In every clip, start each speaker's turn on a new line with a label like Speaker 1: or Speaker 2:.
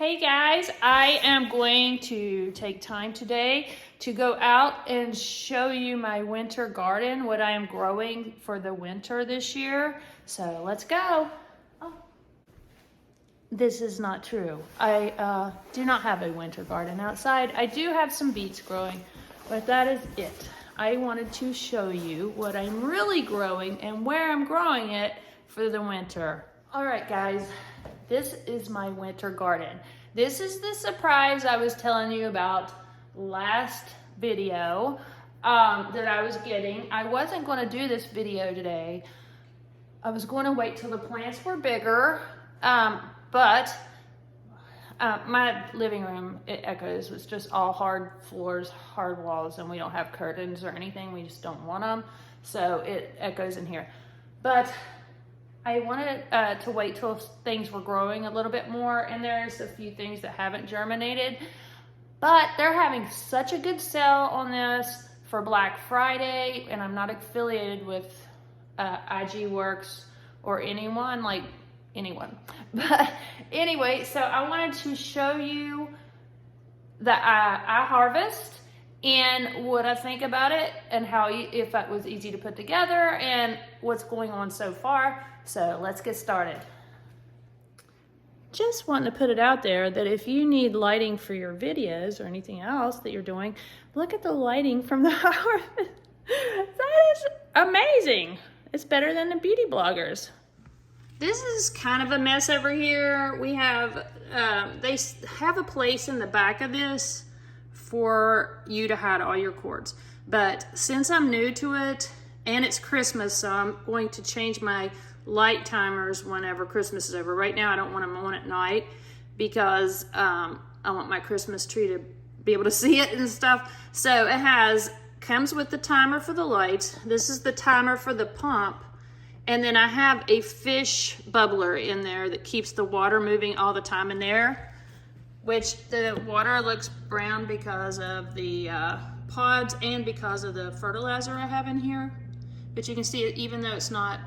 Speaker 1: Hey guys, I am going to take time today to go out and show you my winter garden, what I am growing for the winter this year. So let's go. Oh. This is not true. I do not have a winter garden outside. I do have some beets growing, but that is it. I wanted to show you what I'm really growing and where I'm growing it for the winter. All right, guys. This is my winter garden. This is the surprise I was telling you about last video that I was getting. I wasn't going to do this video today. I was going to wait till the plants were bigger, but my living room, it echoes. It's just all hard floors, hard walls, and we don't have curtains or anything. We just don't want them, so it echoes in here. But I wanted to wait till things were growing a little bit more, and there's a few things that haven't germinated, but they're having such a good sale on this for Black Friday, and I'm not affiliated with IHarvest or anyone. But anyway, so I wanted to show you the IHarvest and what I think about it and how if it was easy to put together and what's going on so far. So let's get started. Just wanting to put it out there that if you need lighting for your videos or anything else that you're doing, look at the lighting from the IHarvest. That is amazing. It's better than the beauty bloggers. This is kind of a mess over here. We have, they have a place in the back of this for you to hide all your cords. But since I'm new to it and it's Christmas, so I'm going to change my light timers whenever Christmas is over. Right now I don't want them on at night because I want my Christmas tree to be able to see it and stuff. So it comes with the timer for the lights. This is the timer for the pump. And then I have a fish bubbler in there that keeps the water moving all the time in there, which the water looks brown because of the pods and because of the fertilizer I have in here. But you can see it, even though it's not,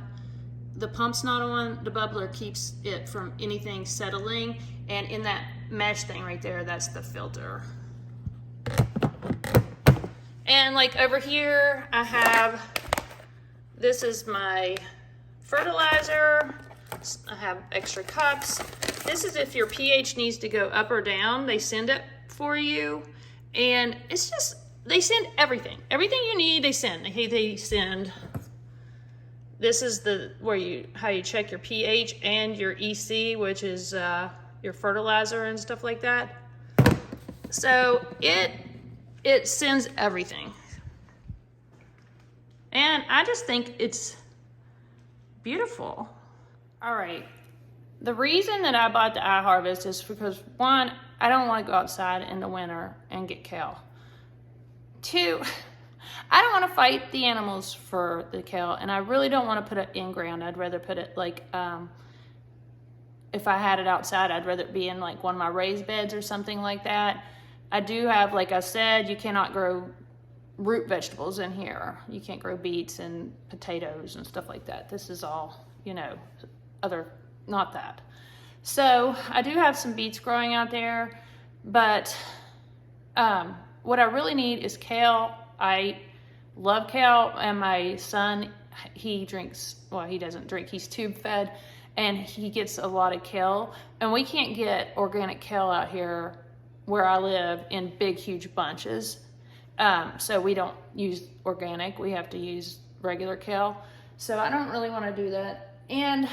Speaker 1: the pump's not on, the bubbler keeps it from anything settling. And in that mesh thing right there, that's the filter. And like over here, I have, this is my fertilizer. I have extra cups. This is if your pH needs to go up or down, they send it for you. And it's just, they send everything. Everything you need, they send. They send. This is how you check your pH and your EC, which is your fertilizer and stuff like that. So it sends everything. And I just think it's beautiful. All right. The reason that I bought the IHarvest is because, one, I don't want to go outside in the winter and get kale. Two, I don't want to fight the animals for the kale, and I really don't want to put it in ground. I'd rather put it like, if I had it outside, I'd rather it be in like one of my raised beds or something like that. I do have, like I said, you cannot grow root vegetables in here. You can't grow beets and potatoes and stuff like that. This is all, not that. So I do have some beets growing out there, but what I really need is kale. I love kale, and my son, he doesn't drink, he's tube fed, and he gets a lot of kale, and we can't get organic kale out here where I live in big, huge bunches. So we don't use organic, we have to use regular kale. So I don't really want to do that. And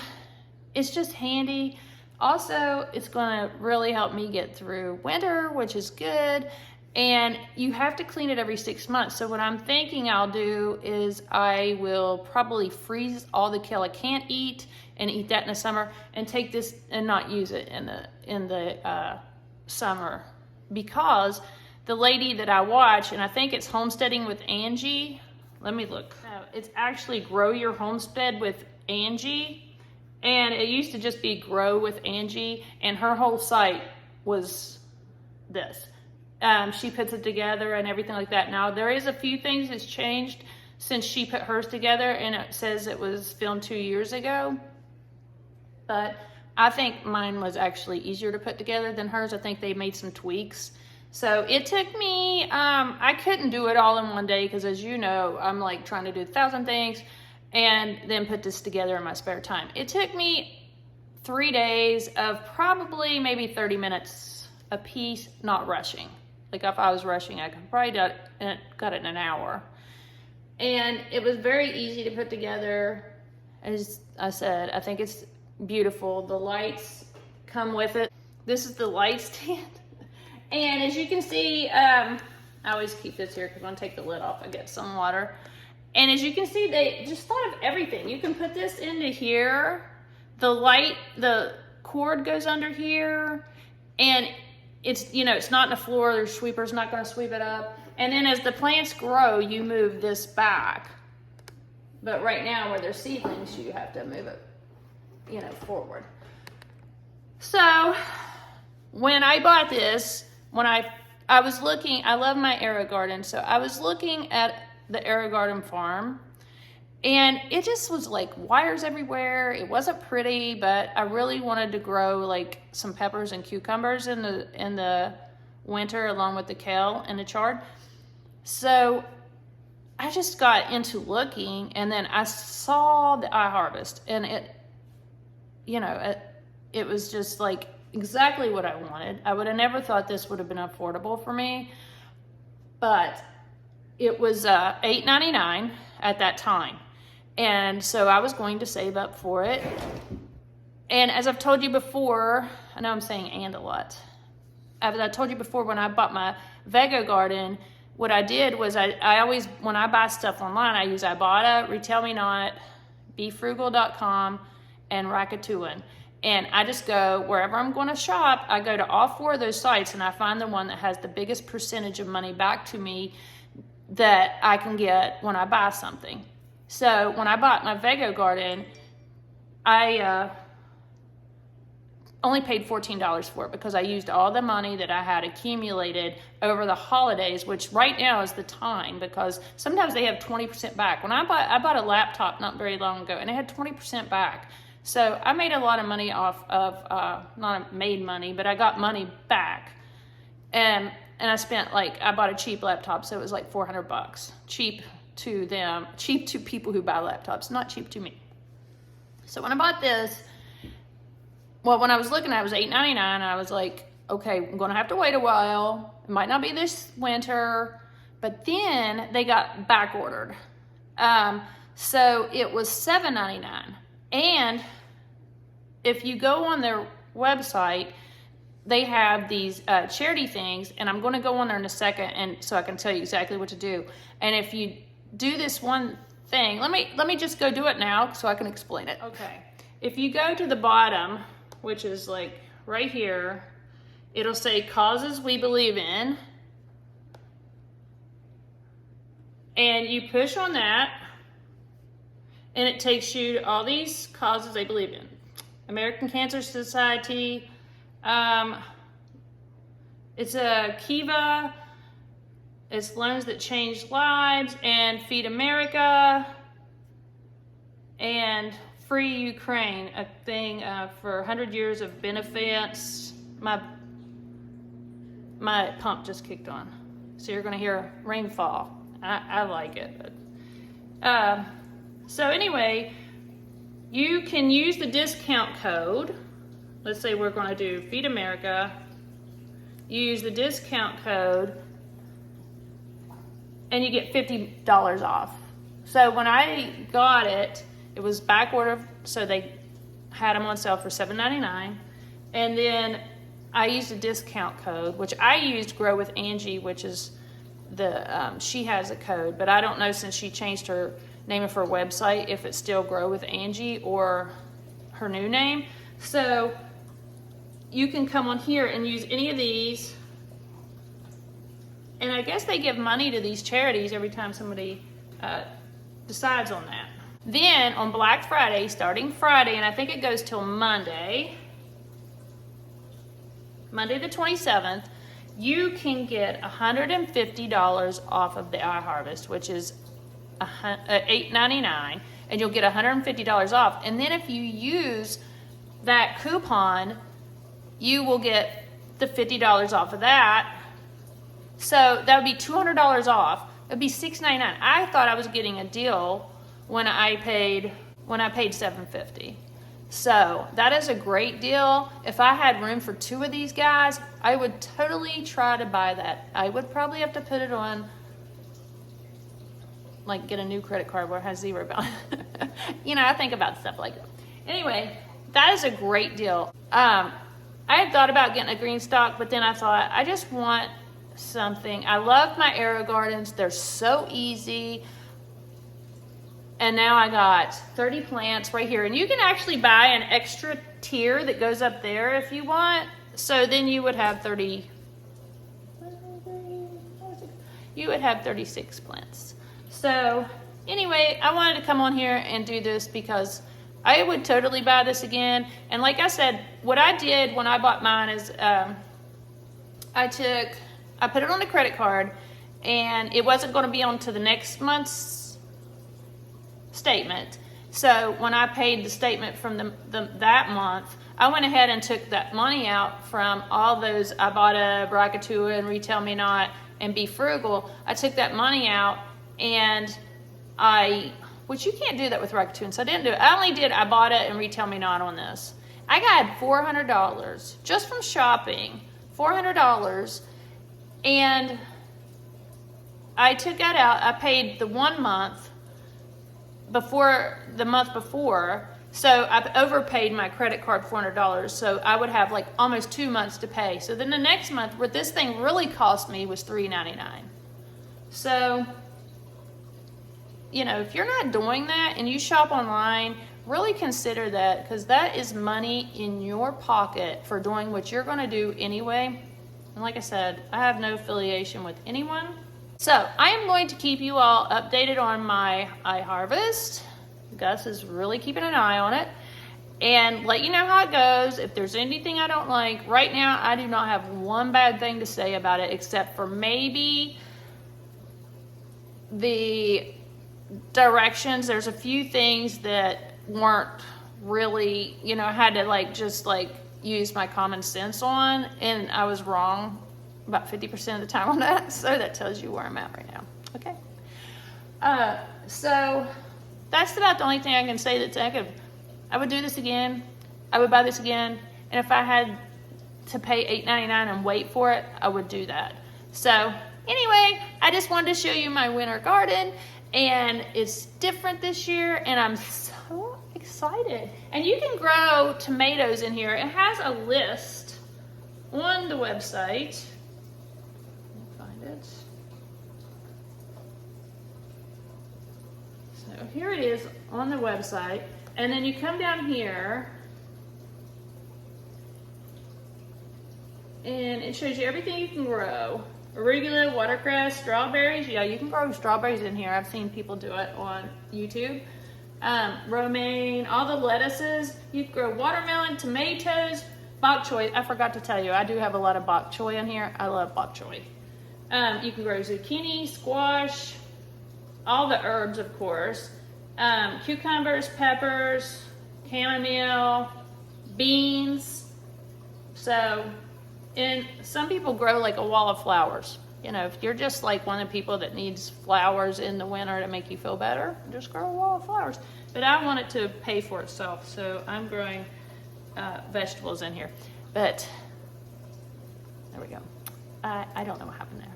Speaker 1: it's just handy. Also, it's going to really help me get through winter, which is good. And you have to clean it every 6 months. So what I'm thinking I'll do is I will probably freeze all the kale I can't eat and eat that in the summer, and take this and not use it in the summer, because the lady that I watch, and I think it's Homesteading with Angie. Let me look. It's actually Grow Your Homestead with Angie. And it used to just be Grow with Angie. And her whole site was this. She puts it together and everything like that. Now, there is a few things that's changed since she put hers together. And it says it was filmed 2 years ago. But I think mine was actually easier to put together than hers. I think they made some tweaks. So it took me, I couldn't do it all in one day because, as you know, I'm like trying to do 1,000 things and then put this together in my spare time. It took me 3 days of probably maybe 30 minutes a piece, not rushing. Like if I was rushing, I could probably got it in an hour. And it was very easy to put together. As I said, I think it's beautiful. The lights come with it. This is the light stand. And as you can see, I always keep this here because I'm gonna take the lid off. I get some water. And as you can see, they just thought of everything. You can put this into here. The cord goes under here. And it's, you know, it's not in the floor. The sweeper's not gonna sweep it up. And then as the plants grow, you move this back. But right now, where they're seedlings, you have to move it, you know, forward. So when I bought this, when I was looking, I love my AeroGarden, so I was looking at the AeroGarden farm, and it just was like wires everywhere. It wasn't pretty, but I really wanted to grow like some peppers and cucumbers in the winter, along with the kale and the chard. So I just got into looking, and then I saw the iHarvest, and it, you know, it was just like exactly what I wanted. I would have never thought this would have been affordable for me, but it was $8.99 at that time. And so I was going to save up for it. And as I've told you before, I know I'm saying and a lot. As I told you before, when I bought my Vega garden, what I did was I always, when I buy stuff online, I use Ibotta, Retail Me Not, BeFrugal.com, and Rackatoon. And I just go, wherever I'm going to shop, I go to all 4 of those sites, and I find the one that has the biggest percentage of money back to me that I can get when I buy something. So when I bought my Vega garden, I only paid $14 for it because I used all the money that I had accumulated over the holidays, which right now is the time, because sometimes they have 20% back. When I bought a laptop not very long ago, and it had 20% back. So I made a lot of money off of, not made money, but I got money back. And I spent I bought a cheap laptop, so it was like $400. Cheap to them, cheap to people who buy laptops, not cheap to me. So when I bought this, well, when I was looking at it, it was $8.99, and I was like, okay, I'm gonna have to wait a while. It might not be this winter, but then they got back ordered. So it was $7.99. And if you go on their website, they have these charity things, and I'm going to go on there in a second, and so I can tell you exactly what to do. And if you do this one thing, let me just go do it now so I can explain it. Okay. If you go to the bottom, which is like right here, it'll say causes we believe in, and you push on that. And it takes you to all these causes they believe in. American Cancer Society, it's a Kiva, it's Loans That Change Lives, and Feed America, and Free Ukraine, a thing for 100 years of benefits. My pump just kicked on, so you're gonna hear rainfall. I like it, but so anyway, you can use the discount code. Let's say we're going to do Feed America. You use the discount code, and you get $50 off. So when I got it, it was back ordered, so they had them on sale for $7.99. And then I used a discount code, which I used Grow with Angie, which is she has a code, but I don't know, since she changed her name of her website, if it's still Grow with Angie or her new name. So you can come on here and use any of these, and I guess they give money to these charities every time somebody decides on that. Then on Black Friday, starting Friday, and I think it goes till Monday the 27th, you can get $150 off of the iHarvest, which is $8.99, and you'll get $150 off. And then if you use that coupon, you will get the $50 off of that. So that would be $200 off. It would be $6.99. I thought I was getting a deal when I paid $7.50. So that is a great deal. If I had room for 2 of these guys, I would totally try to buy that. I would probably have to put it on, like, get a new credit card where it has 0 balance. You know, I think about stuff like that. Anyway, that is a great deal. I had thought about getting a green stock, but then I thought, I just want something. I love my Aero Gardens. They're so easy. And now I got 30 plants right here. And you can actually buy an extra tier that goes up there if you want. So then you would have 36 plants. So anyway, I wanted to come on here and do this because I would totally buy this again. And like I said, what I did when I bought mine is I put it on a credit card, and it wasn't going to be on to the next month's statement. So when I paid the statement from that month, I went ahead and took that money out from all those Ibotta, Bragatua, and Retail Me Not, and Be Frugal. I took that money out, and which you can't do that with Bragatua, so I didn't do it. I only did Ibotta and Retail Me Not on this. I got $400 just from shopping, $400, and I took that out. I paid the 1 month before the month before, so I've overpaid my credit card $400, so I would have like almost 2 months to pay. So then the next month, what this thing really cost me was $3.99. So, you know, if you're not doing that and you shop online, really consider that, because that is money in your pocket for doing what you're going to do anyway. And like I said, I have no affiliation with anyone. So I am going to keep you all updated on my iHarvest. Gus is really keeping an eye on it, and let you know how it goes. If there's anything I don't like, right now I do not have one bad thing to say about it, except for maybe the directions. There's a few things that weren't really, you know, I had to just use my common sense on, and I was wrong about 50% of the time on that. So that tells you where I'm at right now. Okay. So that's about the only thing I can say that's negative. I would do this again. I would buy this again. And if I had to pay $8.99 and wait for it, I would do that. So anyway, I just wanted to show you my winter garden, and it's different this year, and I'm so excited. And you can grow tomatoes in here. It has a list on the website. Find it. So here it is on the website, and then you come down here and it shows you everything you can grow. Arugula, watercress, strawberries. Yeah, you can grow strawberries in here. I've seen people do it on YouTube. Romaine, all the lettuces. You can grow watermelon, tomatoes, bok choy. I forgot to tell you, I do have a lot of bok choy in here. I love bok choy. You can grow zucchini, squash, all the herbs, of course. Cucumbers, peppers, chamomile, beans. So, and some people grow like a wall of flowers. You know, if you're just like one of the people that needs flowers in the winter to make you feel better, just grow a wall of flowers. But I want it to pay for itself, so I'm growing vegetables in here. But there we go. I don't know what happened there.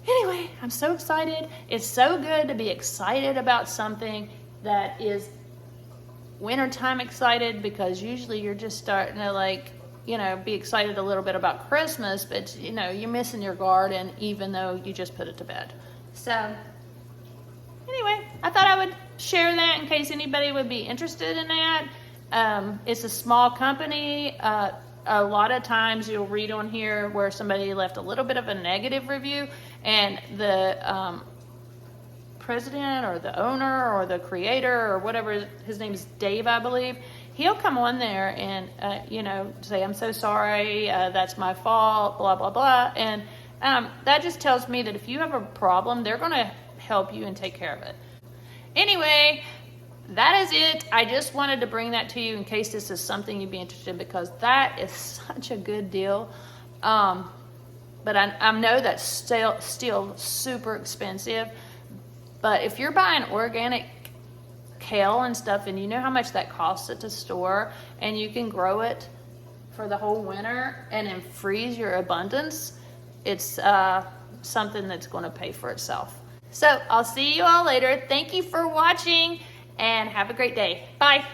Speaker 1: Anyway, I'm so excited. It's so good to be excited about something that is wintertime excited, because usually you're just starting to be excited a little bit about Christmas, but you're missing your garden even though you just put it to bed. So anyway, I thought I would share that in case anybody would be interested in that. It's a small company. A lot of times you'll read on here where somebody left a little bit of a negative review, and the president or the owner or the creator or whatever, his name is Dave, I believe, he'll come on there and, say, I'm so sorry, that's my fault, blah, blah, blah. And that just tells me that if you have a problem, they're going to help you and take care of it. Anyway, that is it. I just wanted to bring that to you in case this is something you'd be interested in, because that is such a good deal. But I know that's still super expensive. But if you're buying organic kale and stuff, and you know how much that costs at the store, and you can grow it for the whole winter and then freeze your abundance, it's something that's going to pay for itself. So I'll see you all later. Thank you for watching and have a great day. Bye.